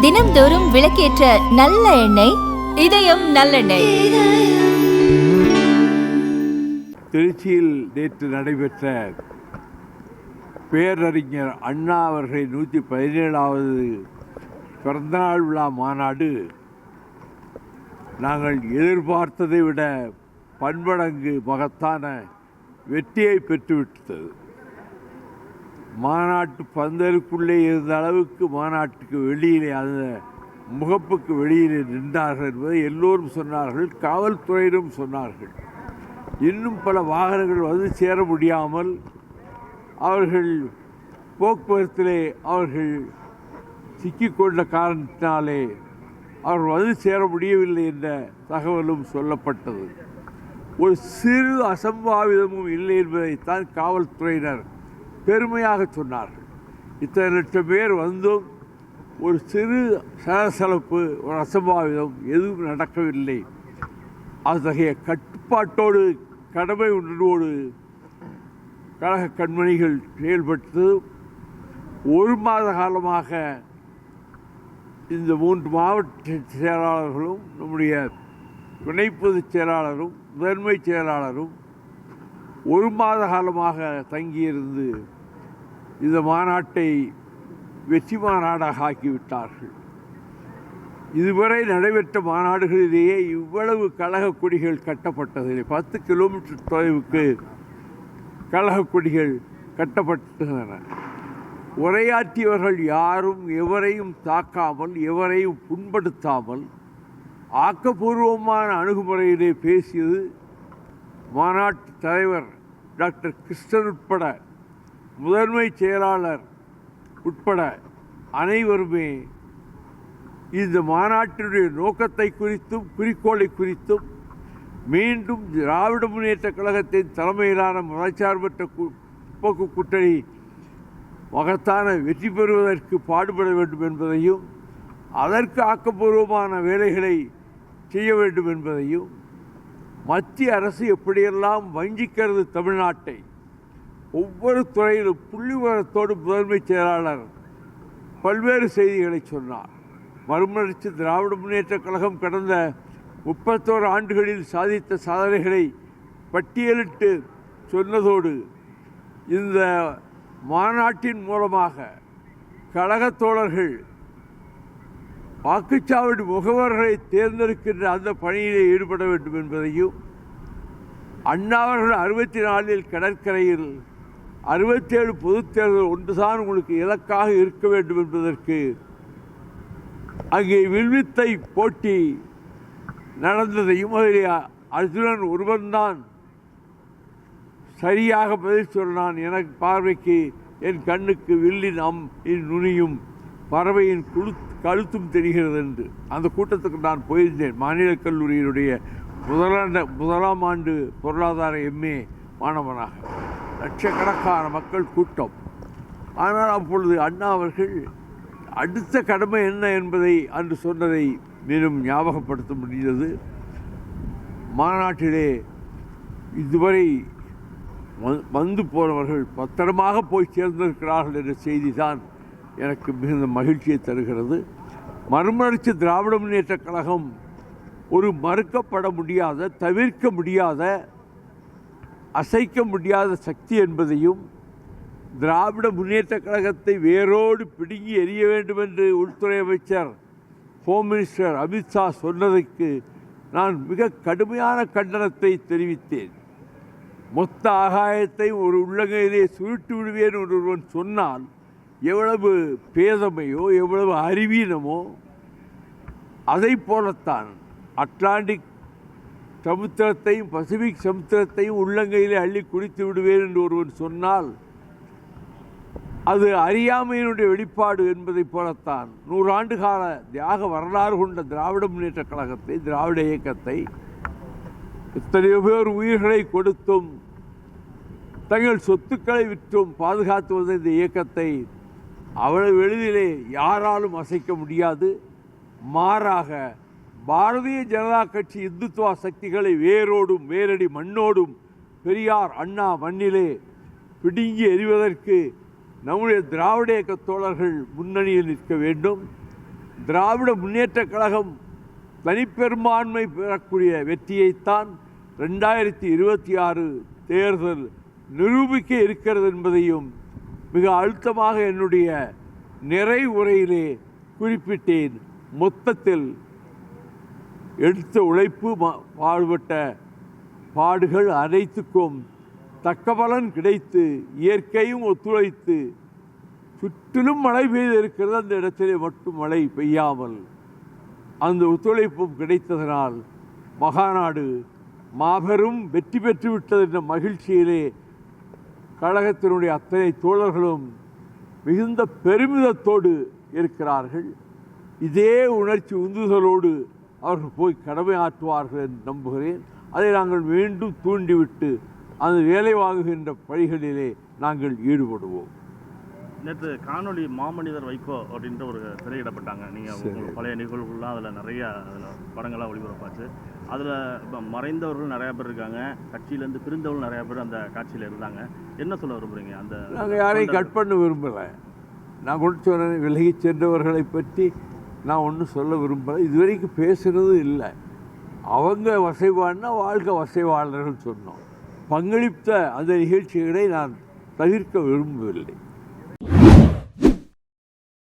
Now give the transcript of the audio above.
தினம்தோறும் விளக்கேற்ற நல்ல எண்ணெய் இதயம் நல்லெண்ணெய். திருச்சியில் நேற்று நடைபெற்ற பேரறிஞர் அண்ணா அவர்களின் 117வது பிறந்தநாள் விழா மாநாடு நாங்கள் எதிர்பார்த்ததை விட பன்மடங்கு மகத்தான வெற்றியை பெற்றுவிட்டது. மாநாட்டு பந்தலுக்குள்ளே இருந்த அளவுக்கு மாநாட்டுக்கு வெளியிலே, அந்த முகப்புக்கு வெளியிலே நின்றார்கள் என்பதை எல்லோரும் சொன்னார்கள். காவல்துறையினரும் சொன்னார்கள். இன்னும் பல வாகனங்கள் வந்து சேர முடியாமல் அவர்கள் போக்குவரத்திலே அவர்கள் சிக்கிக்கொண்ட காரணத்தினாலே அவர்கள் வந்து சேர முடியவில்லை என்ற தகவலும் சொல்லப்பட்டது. ஒரு சிறு அசம்பாவிதமும் இல்லை என்பதைத்தான் காவல்துறையினர் பெருமையாக சொன்னார்கள். இத்தனை லட்சம் பேர் வந்தும் ஒரு சிறு சலசலப்பு, ஒரு அசம்பாவிதம் எதுவும் நடக்கவில்லை. அத்தகைய கட்டுப்பாட்டோடு, கடமை உணர்வோடு கழக கண்மணிகள் செயல்பட்டு ஒரு மாத காலமாக இந்த 3 மாவட்ட செயலாளர்களும், நம்முடைய துணை பொதுச் செயலாளரும், முதன்மை செயலாளரும் ஒரு மாத காலமாக தங்கியிருந்து இந்த மாநாட்டை வெற்றி மாநாடாக ஆக்கிவிட்டார்கள். இதுவரை நடைபெற்ற மாநாடுகளிலேயே இவ்வளவு கழக கொடிகள் கட்டப்பட்டதில்லை. 10 கிலோமீட்டர் தொலைவுக்கு கழக கொடிகள் கட்டப்பட்டன. உரையாற்றியவர்கள் யாரும் எவரையும் தாக்காமல், எவரையும் புண்படுத்தாமல் ஆக்கப்பூர்வமான அணுகுமுறையிலே பேசியது மாநாட்டு தலைவர் டாக்டர் கிருஷ்ணன் உட்பட, முதன்மை செயலாளர் உட்பட அனைவருமே இந்த மாநாட்டினுடைய நோக்கத்தை குறித்தும் குறிக்கோளை குறித்தும் மீண்டும் திராவிட முன்னேற்ற கழகத்தின் தலைமையிலான மதச்சார்பற்ற முற்போக்கு கூட்டணி மகத்தான வெற்றி பெறுவதற்கு பாடுபட வேண்டும் என்பதையும், அதற்கு ஆக்கப்பூர்வமான வேலைகளை செய்ய வேண்டும் என்பதையும், மத்திய அரசு எப்படியெல்லாம் வஞ்சிக்கிறது தமிழ்நாட்டை, ஒவ்வொரு துறையிலும் புள்ளிவிவரத்தோடு முதன்மை செயலாளர் பல்வேறு செய்திகளை சொன்னார். மறுமலர்ச்சி திராவிட முன்னேற்ற கழகம் கடந்த 31 ஆண்டுகளில் சாதித்த சாதனைகளை பட்டியலிட்டு சொன்னதோடு, இந்த மாநாட்டின் மூலமாக கழகத் தோழர்கள் வாக்குச்சாவடி முகவர்களை தேர்ந்தெடுக்கின்ற அந்த பணியிலே ஈடுபட வேண்டும் என்பதையும், அண்ணாவர்கள் 64 கடற்கரையில் 67 பொதுத் தேர்தல் ஒன்றுதான் உங்களுக்கு இலக்காக இருக்க வேண்டும் என்பதற்கு அங்கே வில்வித்தை போட்டி நடந்ததையும், அதில் அர்ஜுனன் ஒருவன்தான் சரியாக பதில் சொன்னான். எனக்கு பார்வைக்கு, என் கண்ணுக்கு வில்லின் நுனியும் பறவையின் கழுத்தும் தெரிகிறது என்று. அந்த கூட்டத்துக்கு நான் போயிருந்தேன். மாநில கல்லூரியினுடைய முதலாம் ஆண்டு பொருளாதார MA மாணவனாக. லட்சக்கணக்கான மக்கள் கூட்டம். ஆனால் அப்பொழுது அண்ணா அவர்கள் அடுத்த கடமை என்ன என்பதை அன்று சொன்னதை மேலும் ஞாபகப்படுத்த முடிந்தது. மாநாட்டிலே இதுவரை வந்து போனவர்கள் பத்திரமாக போய் சேர்ந்திருக்கிறார்கள் என்ற செய்தி தான் எனக்கு மிகுந்த மகிழ்ச்சியை தருகிறது. மறுமலர்ச்சி திராவிட முன்னேற்ற கழகம் ஒரு மறுக்கப்பட முடியாத, தவிர்க்க முடியாத, அசைக்க முடியாத சக்தி என்பதையும், திராவிட முன்னேற்ற கழகத்தை வேரோடு பிடுங்கி எறிய வேண்டும் என்று உள்துறை அமைச்சர், ஹோம் மினிஸ்டர் அமித்ஷா சொன்னதற்கு நான் மிக கடுமையான கண்டனத்தை தெரிவித்தேன். மொத்த ஆகாயத்தை ஒரு உள்ளங்கையிலே சுருட்டு விடுவேன் ஒருவன் சொன்னால் எவ்வளவு பேதமையோ, எவ்வளவு அறிவீனமோ, அதை போலத்தான் அட்லாண்டிக் சமுத்திரத்தையும் பசிபிக் சமுத்திரத்தையும் உள்ளங்கையிலே அள்ளி குடித்து விடுவேன் என்று ஒருவன் சொன்னால் அது அறியாமையினுடைய வெளிப்பாடு என்பதை போலத்தான் 100 ஆண்டு கால தியாக வரலாறு கொண்ட திராவிட முன்னேற்ற கழகத்தை, திராவிட இயக்கத்தை, எத்தனையோ பேர் உயிர்களை கொடுத்தும் தங்கள் சொத்துக்களை விற்றும் பாதுகாத்து வந்த இந்த இயக்கத்தை அவ்வளவு எளிதிலே யாராலும் அசைக்க முடியாது. மாறாக பாரதிய ஜனதா கட்சி இந்துத்துவ சக்திகளை வேரோடும் வேரடி மண்ணோடும் பெரியார் அண்ணா மண்ணிலே பிடுங்கி எறிவதற்கு நம்முடைய திராவிட இயக்க தோழர்கள் முன்னணியில் நிற்க வேண்டும். திராவிட முன்னேற்றக் கழகம் தனிப்பெரும்பான்மை பெறக்கூடிய வெற்றியைத்தான் 2026 தேர்தல் நிரூபிக்க இருக்கிறது என்பதையும் மிக அழுத்தமாக என்னுடைய நிறை உரையிலே குறிப்பிட்டேன். மொத்தத்தில் எடுத்த உழைப்பு பாடுபட்ட பாடுகள் அனைத்துக்கும் தக்க பலன் கிடைத்து இயற்கையும் ஒத்துழைத்து சுற்றிலும் மழை பெய்திருக்கிறது. அந்த இடத்திலே மட்டும் மழை பெய்யாமல் அந்த ஒத்துழைப்பும் கிடைத்ததனால் மகாநாடு மாபெரும் வெற்றி பெற்று விட்டது என்ற மகிழ்ச்சியிலே கழகத்தினுடைய அத்தனை தோழர்களும் மிகுந்த பெருமிதத்தோடு இருக்கிறார்கள். இதே உணர்ச்சி உந்துதலோடு அவர்கள் போய் கடமையாற்றுவார்கள் என்று நம்புகிறேன். அதை நாங்கள் மீண்டும் தூண்டிவிட்டு அந்த வேலை வாங்குகின்ற பணிகளிலே நாங்கள் ஈடுபடுவோம். நேற்று காணொலி மாமனிதர் வைகோ அப்படின்ற ஒரு திரையிடப்பட்டாங்க. நீங்கள் பழைய நிகழ்வுகள்லாம் அதில் நிறைய படங்களாக ஒளிபரப்பாச்சு. அதில் இப்போ மறைந்தவர்கள் நிறையா பேர் இருக்காங்க, கட்சியிலேருந்து பிரிந்தவர்கள் நிறையா பேர் அந்த காட்சியில் இருந்தாங்க. என்ன சொல்ல விரும்புகிறீங்க? அந்த நாங்கள் யாரையும் கட் பண்ண விரும்பலை. நான் கொண்டு சொன்ன விலகி சென்றவர்களை பற்றி நான் ஒன்றும் சொல்ல விரும்பலை. இதுவரைக்கும் பேசுகிறது இல்லை. அவங்க வசைவாடினா வாழ்க்கை வசைவாளர்கள் சொன்னோம். பங்களித்த அந்த நிகழ்ச்சிகளை நான் தவிர்க்க விரும்பவில்லை.